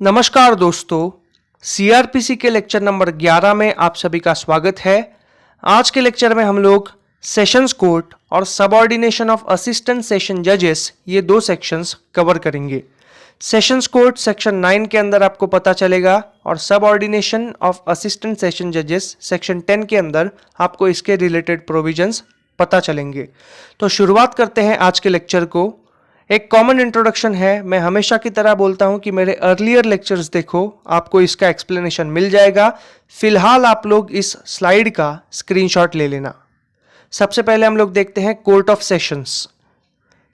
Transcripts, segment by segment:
नमस्कार दोस्तों, सीआरपीसी के लेक्चर नंबर 11 में आप सभी का स्वागत है। आज के लेक्चर में हम लोग सेशंस कोर्ट और सबऑर्डिनेशन ऑफ असिस्टेंट सेशन जजेस ये दो सेक्शंस कवर करेंगे। सेशंस कोर्ट सेक्शन 9 के अंदर आपको पता चलेगा और सबऑर्डिनेशन ऑफ असिस्टेंट सेशन जजेस सेक्शन 10 के अंदर आपको इसके रिलेटेड प्रोविजंस पता चलेंगे। तो शुरुआत करते हैं आज के लेक्चर को। एक कॉमन इंट्रोडक्शन है। मैं हमेशा की तरह बोलता हूं कि मेरे अर्लियर लेक्चर्स देखो, आपको इसका एक्सप्लेनेशन मिल जाएगा। फिलहाल आप लोग इस स्लाइड का स्क्रीनशॉट ले लेना। सबसे पहले हम लोग देखते हैं कोर्ट ऑफ सेशंस।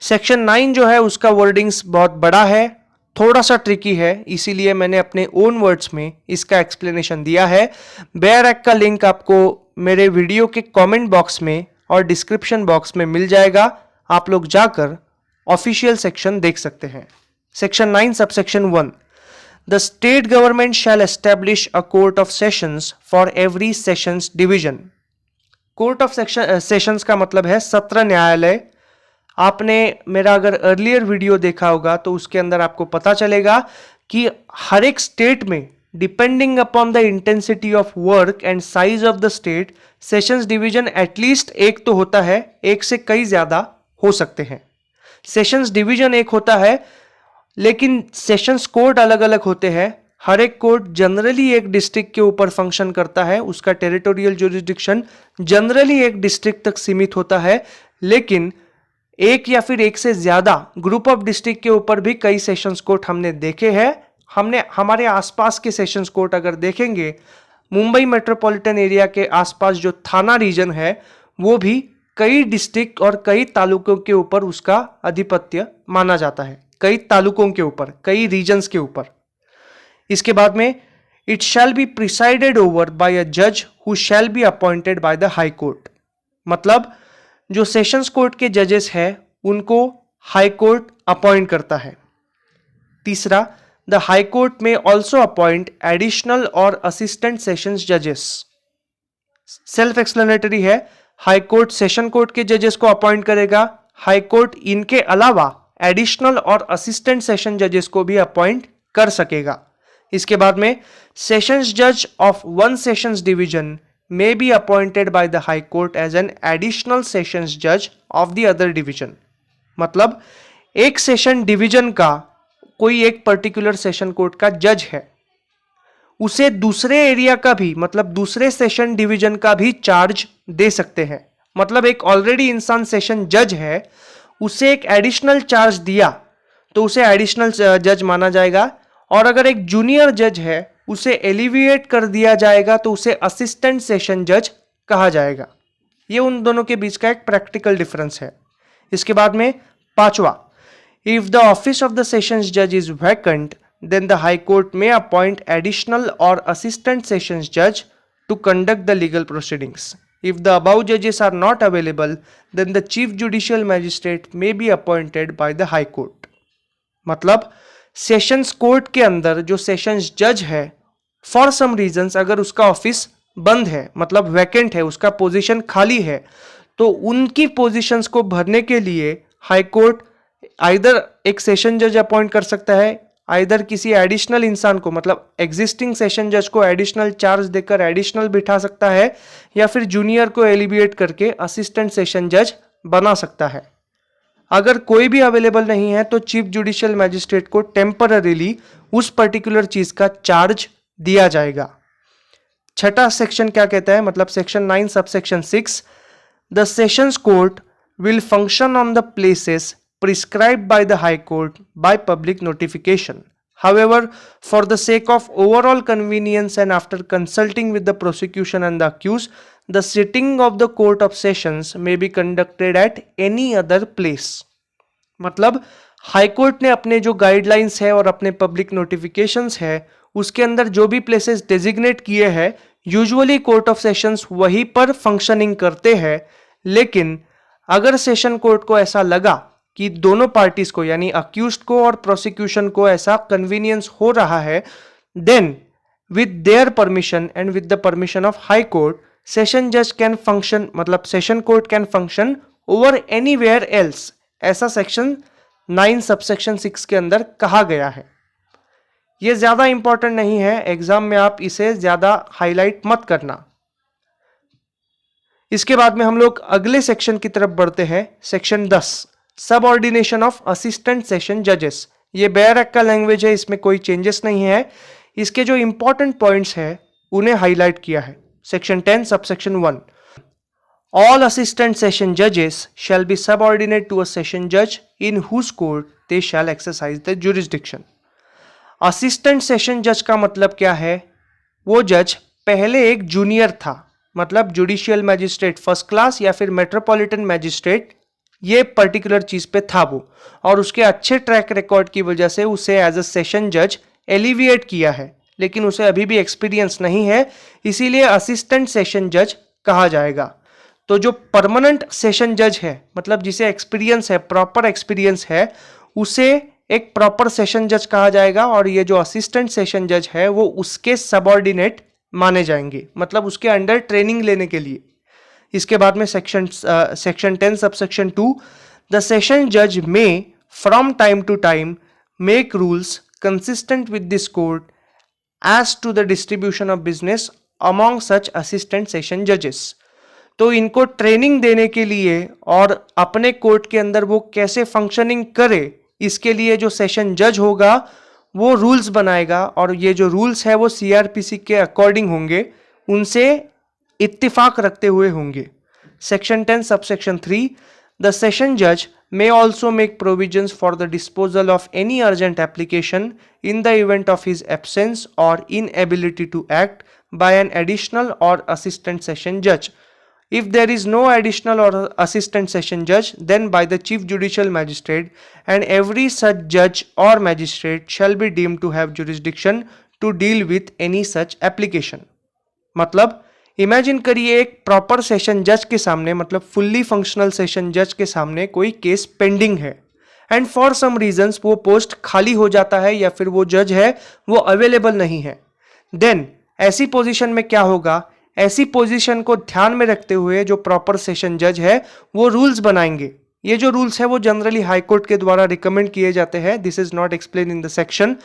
सेक्शन 9 जो है उसका वर्डिंग्स बहुत बड़ा है, थोड़ा सा ट्रिकी है, इसीलिए मैंने अपने ओन वर्ड्स में इसका एक्सप्लेनेशन दिया है। बेयर एक्ट का लिंक आपको मेरे वीडियो के कमेंट बॉक्स में और डिस्क्रिप्शन बॉक्स में मिल जाएगा। आप लोग जाकर ऑफिशियल सेक्शन देख सकते हैं। Section 9 subsection 1, the state government shell establish a court of sessions for every sessions division. Court of sessions का मतलब है सत्र न्यायालय। आपने मेरा अगर अर्लियर वीडियो देखा होगा तो उसके अंदर आपको पता चलेगा कि हर एक स्टेट में depending upon the intensity of work and size of the state, sessions division at least एक तो होता है, एक से कई ज्यादा हो सकते हैं। सेशंस डिवीजन एक होता है, लेकिन सेशंस कोर्ट अलग अलग होते हैं। हर एक कोर्ट जनरली एक डिस्ट्रिक्ट के ऊपर फंक्शन करता है, उसका टेरिटोरियल जुरिसडिक्शन जनरली एक डिस्ट्रिक्ट तक सीमित होता है, लेकिन एक या फिर एक से ज्यादा ग्रुप ऑफ डिस्ट्रिक्ट के ऊपर भी कई सेशंस कोर्ट हमने देखे हैं। हमने हमारे आसपास के सेशंस कोर्ट अगर देखेंगे, मुंबई मेट्रोपॉलिटन एरिया के आसपास जो थाना रीजन है वो भी कई डिस्ट्रिक्ट और कई तालुकों के ऊपर उसका आधिपत्य माना जाता है, कई तालुकों के ऊपर, कई रीजन्स के ऊपर। इसके बाद में it shall be presided over by a जज who shall be appointed by the high court. मतलब जो सेशंस कोर्ट के जजेस हैं उनको हाई कोर्ट अपॉइंट करता है। तीसरा, द हाई कोर्ट में ऑल्सो अपॉइंट एडिशनल और असिस्टेंट सेशंस जजेस। सेल्फ एक्सप्लेनेटरी है, हाई कोर्ट सेशन कोर्ट के जजेस को अपॉइंट करेगा, हाई कोर्ट इनके अलावा एडिशनल और असिस्टेंट सेशन जजेस को भी अपॉइंट कर सकेगा। इसके बाद में सेशंस जज of one sessions division may be appointed by the high court as an additional sessions judge of the other division। मतलब एक सेशन डिवीजन का कोई एक पर्टिकुलर सेशन कोर्ट का जज है, उसे दूसरे एरिया का भी, मतलब दूसरे सेशन डिवीजन का भी चार्ज दे सकते हैं। मतलब एक ऑलरेडी इंसान सेशन जज है, उसे एक एडिशनल चार्ज दिया तो उसे एडिशनल जज माना जाएगा, और अगर एक जूनियर जज है उसे एलिविएट कर दिया जाएगा तो उसे असिस्टेंट सेशन जज कहा जाएगा। ये उन दोनों के बीच का एक प्रैक्टिकल डिफरेंस है। इसके बाद में पांचवा, if the office of the sessions जज is vacant then the high court may appoint additional or assistant sessions judge to conduct the legal proceedings। if the above judges are not available then the chief judicial magistrate may be appointed by the high court। मतलब sessions court के अंदर जो sessions जज है, for some reasons अगर उसका office बंद है, मतलब वैकेंट है, उसका पोजीशन खाली है, तो उनकी पोजीशंस को भरने के लिए हाई कोर्ट आइदर एक सेशन जज अपॉइंट कर सकता है, आइदर किसी एडिशनल इंसान को, मतलब एग्जिस्टिंग सेशन जज को एडिशनल चार्ज देकर एडिशनल बिठा सकता है, या फिर जूनियर को एलिविएट करके असिस्टेंट सेशन जज बना सकता है। अगर कोई भी अवेलेबल नहीं है तो चीफ जुडिशियल मैजिस्ट्रेट को टेम्पररीली उस पर्टिकुलर चीज का चार्ज दिया जाएगा। छठा सेक्शन क्या कहता है, मतलब section 9 subsection 6, the sessions court will function on the places prescribed by the High Court by public notification। However, for the sake of overall convenience and after consulting with the prosecution and the accused, the sitting of the court of sessions may be conducted at any other place। मतलब high court ने अपने जो guidelines है और अपने public notifications है उसके अंदर जो भी प्लेसेस डेजिग्नेट किए हैं, यूजुअली कोर्ट ऑफ सेशंस वहीं पर फंक्शनिंग करते हैं। लेकिन अगर सेशन कोर्ट को ऐसा लगा कि दोनों पार्टीज को, यानी अक्यूज्ड को और प्रोसिक्यूशन को ऐसा कन्वीनियंस हो रहा है, then with their permission and with the permission of high court, session जज कैन फंक्शन, मतलब session court can function over anywhere else. ऐसा सेक्शन 9 सबसेक्शन 6 के अंदर कहा गया है। ये ज्यादा इंपॉर्टेंट नहीं है, एग्जाम में आप इसे ज्यादा हाईलाइट मत करना। इसके बाद में हम लोग अगले सेक्शन की तरफ बढ़ते हैं, section 10, subordination of assistant session जजेस। ये बेयरक का लैंग्वेज है, इसमें कोई चेंजेस नहीं है। इसके जो इंपॉर्टेंट पॉइंट्स है उन्हें हाईलाइट किया है। Section 10 subsection 1, all assistant session judges shall be subordinate to a session judge in whose court they shall exercise the jurisdiction। Assistant session जज का मतलब क्या है? वो जज पहले एक जूनियर था, मतलब जुडिशियल मैजिस्ट्रेट फर्स्ट क्लास या फिर मेट्रोपॉलिटन मैजिस्ट्रेट, ये पर्टिकुलर चीज पे था वो, और उसके अच्छे ट्रैक रिकॉर्ड की वजह से उसे एज अ सेशन जज एलिविएट किया है, लेकिन उसे अभी भी एक्सपीरियंस नहीं है, इसीलिए असिस्टेंट सेशन जज कहा जाएगा। तो जो परमानेंट सेशन जज है, मतलब जिसे एक्सपीरियंस है, प्रॉपर एक्सपीरियंस है, उसे एक प्रॉपर सेशन जज कहा जाएगा, और ये जो असिस्टेंट सेशन जज है वो उसके सबऑर्डिनेट माने जाएंगे, मतलब उसके अंडर ट्रेनिंग लेने के लिए। इसके बाद में सेक्शन 10 सबसेक्शन 2, द सेशन जज में from time to time make rules consistent with this court as to the distribution of business among such assistant session जजेस। तो इनको ट्रेनिंग देने के लिए और अपने कोर्ट के अंदर वो कैसे फंक्शनिंग करे, इसके लिए जो सेशन जज होगा वो रूल्स बनाएगा, और ये जो रूल्स है वो सीआरपीसी के अकॉर्डिंग होंगे, उनसे इत्तिफाक रखते हुए होंगे। सेक्शन 10 सबसेक्शन 3, द सेशन जज may also make provisions for the disposal of any urgent application in the event of his absence or inability to act by an additional or assistant session judge. If there is no additional or assistant session judge, then by the chief judicial magistrate, and every such judge or magistrate shall be deemed to have jurisdiction to deal with any such application। मतलब imagine करिए एक proper session जज के सामने, मतलब fully functional session जज के सामने कोई केस पेंडिंग है, एंड फॉर सम रीजंस वो पोस्ट खाली हो जाता है या फिर वो जज है वो अवेलेबल नहीं है। देन ऐसी पोजीशन में क्या होगा? ऐसी पोजीशन को ध्यान में रखते हुए जो प्रॉपर सेशन जज है वो रूल्स बनाएंगे। ये जो रूल्स है वो जनरली हाई कोर्ट के द्वारा रिकमेंड किए जाते हैं, this is not explain in the section,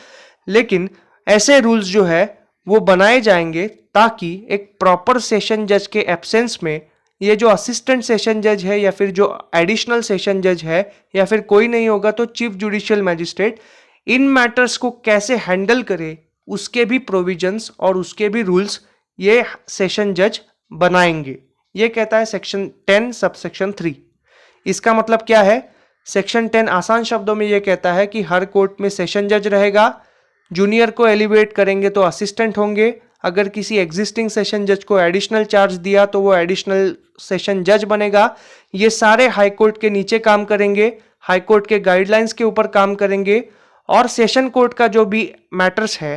लेकिन ऐसे रूल्स जो है वो बनाए जाएंगे ताकि एक प्रॉपर सेशन जज के एब्सेंस में ये जो असिस्टेंट सेशन जज है या फिर जो एडिशनल सेशन जज है या फिर कोई नहीं होगा तो चीफ जुडिशियल मैजिस्ट्रेट इन मैटर्स को कैसे हैंडल करे, उसके भी प्रोविजंस और उसके भी रूल्स ये सेशन जज बनाएंगे। ये कहता है सेक्शन 10 सबसेक्शन 3। इसका मतलब क्या है? सेक्शन 10 आसान शब्दों में ये कहता है कि हर कोर्ट में सेशन जज रहेगा, जूनियर को एलिवेट करेंगे तो असिस्टेंट होंगे, अगर किसी एग्जिस्टिंग सेशन जज को एडिशनल चार्ज दिया तो वो एडिशनल सेशन जज बनेगा। ये सारे हाई कोर्ट के नीचे काम करेंगे, हाई कोर्ट के गाइडलाइंस के ऊपर काम करेंगे, और सेशन कोर्ट का जो भी मैटर्स है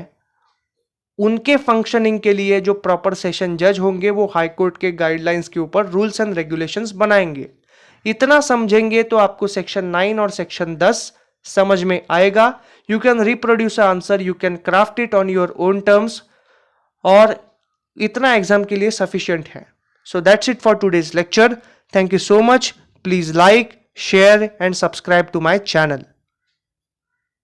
उनके फंक्शनिंग के लिए जो प्रॉपर सेशन जज होंगे वो हाई कोर्ट के गाइडलाइंस के ऊपर रूल्स एंड रेगुलेशंस बनाएंगे। इतना समझेंगे तो आपको सेक्शन 9 और सेक्शन 10 समझ में आएगा। You can reproduce answer, you can craft it on your own terms, और इतना एग्जाम के लिए सफिशिएंट है। So that's it for today's lecture. Thank you so much. Please like, share and subscribe to my channel.